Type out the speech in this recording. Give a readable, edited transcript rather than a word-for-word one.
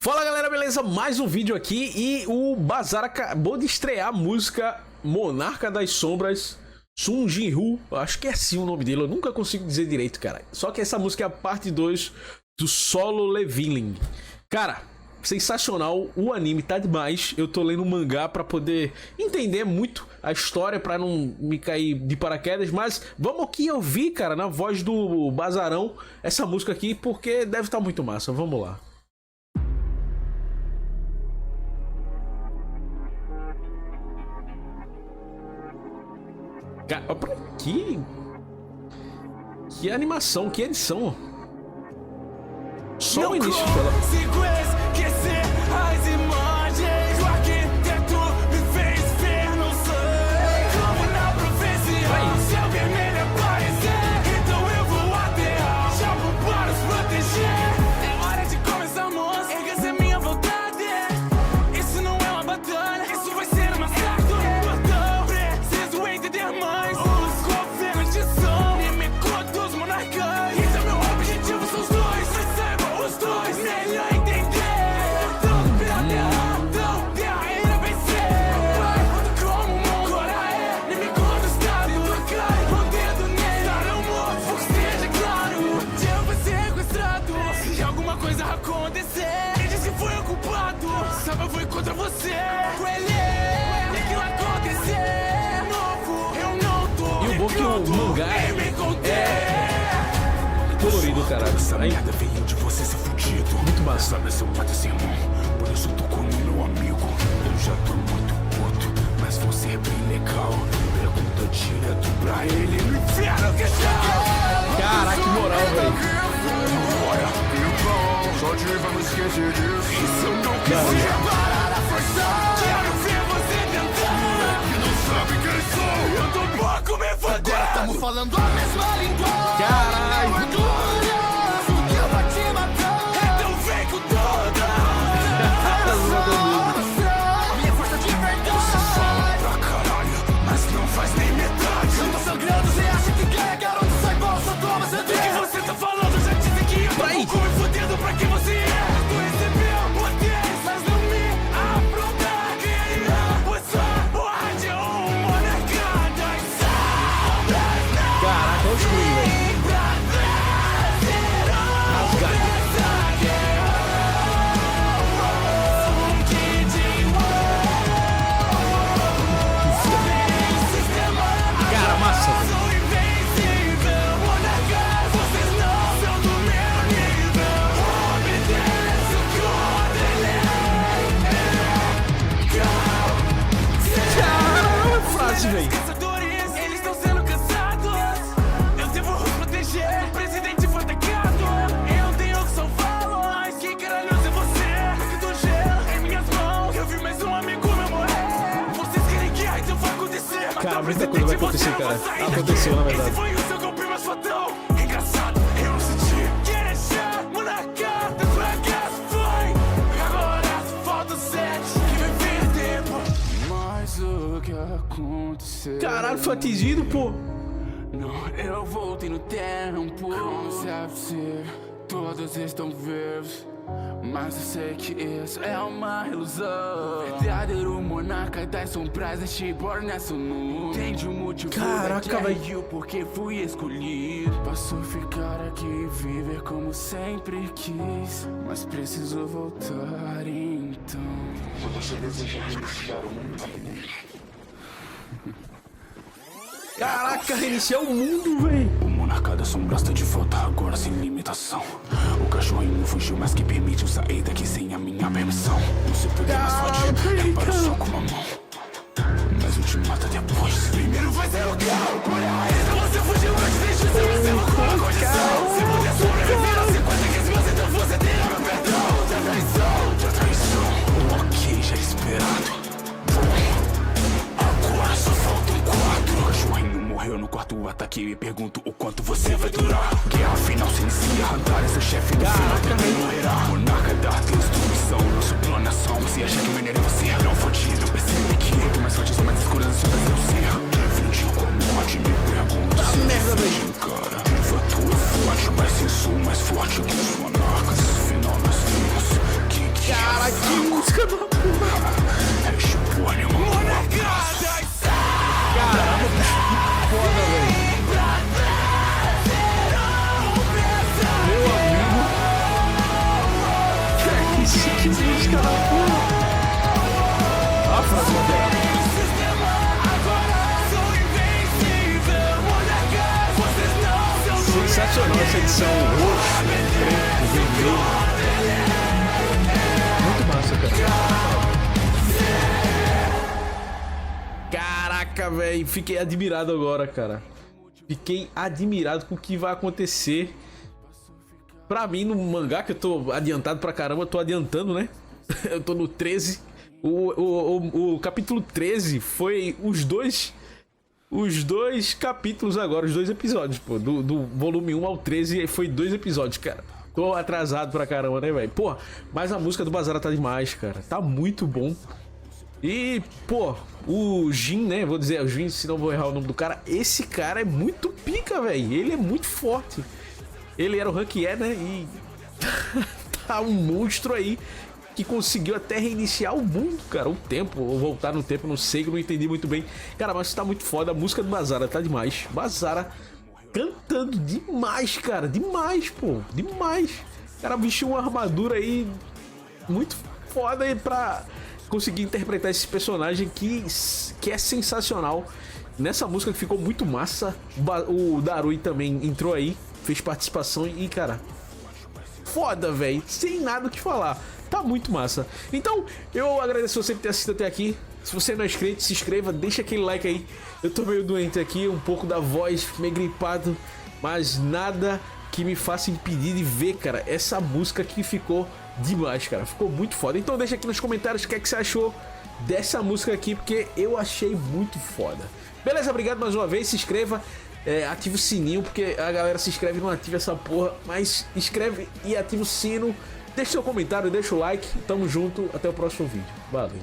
Fala galera, beleza? Mais um vídeo aqui e o Bazar acabou de estrear a música Monarca das Sombras, Sung Jin-Woo, acho que é assim o nome dele, eu nunca consigo dizer direito, cara. Só que essa música é a parte 2 do Solo Leveling. Cara, sensacional, o anime tá demais, eu tô lendo o mangá pra poder entender muito a história, pra não me cair de paraquedas, mas vamos aqui ouvir, cara, na voz do Bazarão, essa música aqui, porque deve estar muito massa, vamos lá. Cara, que animação, que edição. Só o início dela. Contra você, com ele, e aquilo acontecer novo, eu não tô. E o bom que o mangá é colorido, caralho. Essa merda veio de você ser fudido. Muito massa. Sabe se eu mato esse irmão, por isso tô com o meu amigo. Eu já tô muito puto, mas você é bem legal. Pergunta direto pra ele, no inferno que está. Caraca, que moral, velho. Só te vamos esquecer disso. Isso eu não quis parar a forçar. Quero ver você tentar. Que não sabe quem sou. Eu tô pouco me fodendo. Agora tamo falando a mesma língua. Caralho. O que eu vou te matar. Então vem com toda. Minha força de verdade. Você fala pra caralho, mas não faz nem metade. Eu tô sangrando, você acha que ganha, garoto? Sai bolsa, toma, você tem. O que você tá falando? Já disse que eu tô pouco me fodendo. Pra que você é? Tu recebeu poderes, mas não me aprontar. Queria usar porra de monarca das sombras. Caraca, olha o screen, velho. Cara, massa, velho. Eles estão sendo cansados. Eu devo os proteger. O presidente foi atacado. Eu tenho que salvá-los. Que caralho é você? Aqui do gelo em minhas mãos. Eu vi mais um amigo meu morrer. Vocês querem que a então vai acontecer? Cara, muita coisa vai acontecer, cara. Aconteceu, na verdade. Esse foi o seu golpe mais fatão. Engraçado, eu não senti. Quer deixar monarca das vagas? Foi. Agora falta 7. Que vai vir tempo. Mas o que aconteceu? Caralho, foi atingido, pô. Não, eu voltei no tempo. Como deve ser, todos estão vivos. Mas eu sei que isso é uma ilusão. Verdadeiro monarca das sombras, este born nessa nu. Entende o motivo? Caraca, velho. Porque fui escolhido. Posso ficar aqui e viver como sempre quis, mas preciso voltar então. Se você deseja reiniciar o mundo. Caraca, reiniciar o mundo, velho. O monarca das sombras tá de volta agora sem limitação. O cachorrinho fugiu, mas que permitiu sair daqui sem a minha permissão. Não se puder mais forte, para só com uma mão. Mas eu te mato depois. Primeiro vai ser o carro. Você fugiu antes, deixa seu exemplo com uma condição. Se puder sobreviver a 50 15 então você terá meu perdão. De traição, ok, já esperado. Agora só faltam 4. O cachorrinho morreu no quarto ataque. Me pergunto o quanto você vai durar. Guerra final se inicia. Andar é seu chefe no final também morrerá. Monarca da destruição, nosso plano é ação. Se achar que veneno é você, não fodido. Percebe que quanto mais forte são mais escuras as sombras do ser. Dividiu com a morte, me pergunto. música da porra. Caramba, que foda, velho. Meu amigo. Que música da porra. Olha a frase dela. Sensacional essa edição roxo, preto, vermelho. Muito massa, cara. Caraca, velho. Fiquei admirado agora, cara. Fiquei admirado com o que vai acontecer. Pra mim, no mangá, que eu tô adiantado pra caramba, eu tô adiantando, né? Eu tô no 13. O capítulo 13 foi os dois capítulos agora, os 2 episódios, pô. Do volume 1 ao 13 foi 2 episódios, cara. Tô atrasado pra caramba, né, velho? Pô, mas a música do Bazara tá demais, cara. Tá muito bom. E, pô, o Jin, né? Vou dizer o Jin, se não vou errar o nome do cara. Esse cara é muito pica, velho. Ele é muito forte. Ele era o rank E, né? E tá um monstro aí que conseguiu até reiniciar o mundo, cara. O tempo, ou voltar no tempo, não sei, que eu não entendi muito bem. Cara, mas tá muito foda. A música do Bazara tá demais. Bazara cantando demais, cara. Demais, pô. Demais. O cara vestiu uma armadura aí muito foda aí pra conseguir interpretar esse personagem que é sensacional. Nessa música que ficou muito massa. O Darui também entrou aí, fez participação e, cara, foda, velho. Sem nada o que falar. Tá muito massa. Então, eu agradeço você por ter assistido até aqui. Se você não é inscrito, se inscreva, deixa aquele like aí. Eu tô meio doente aqui, um pouco da voz, meio gripado, mas nada que me faça impedir de ver, cara, essa música que ficou demais, cara. Ficou muito foda. Então deixa aqui nos comentários o que é que você achou dessa música aqui, porque eu achei muito foda. Beleza? Obrigado mais uma vez. Se inscreva, ative o sininho, porque a galera se inscreve e não ativa essa porra, mas inscreve e ativa o sino. Deixa seu comentário, deixa o like. Tamo junto. Até o próximo vídeo. Valeu.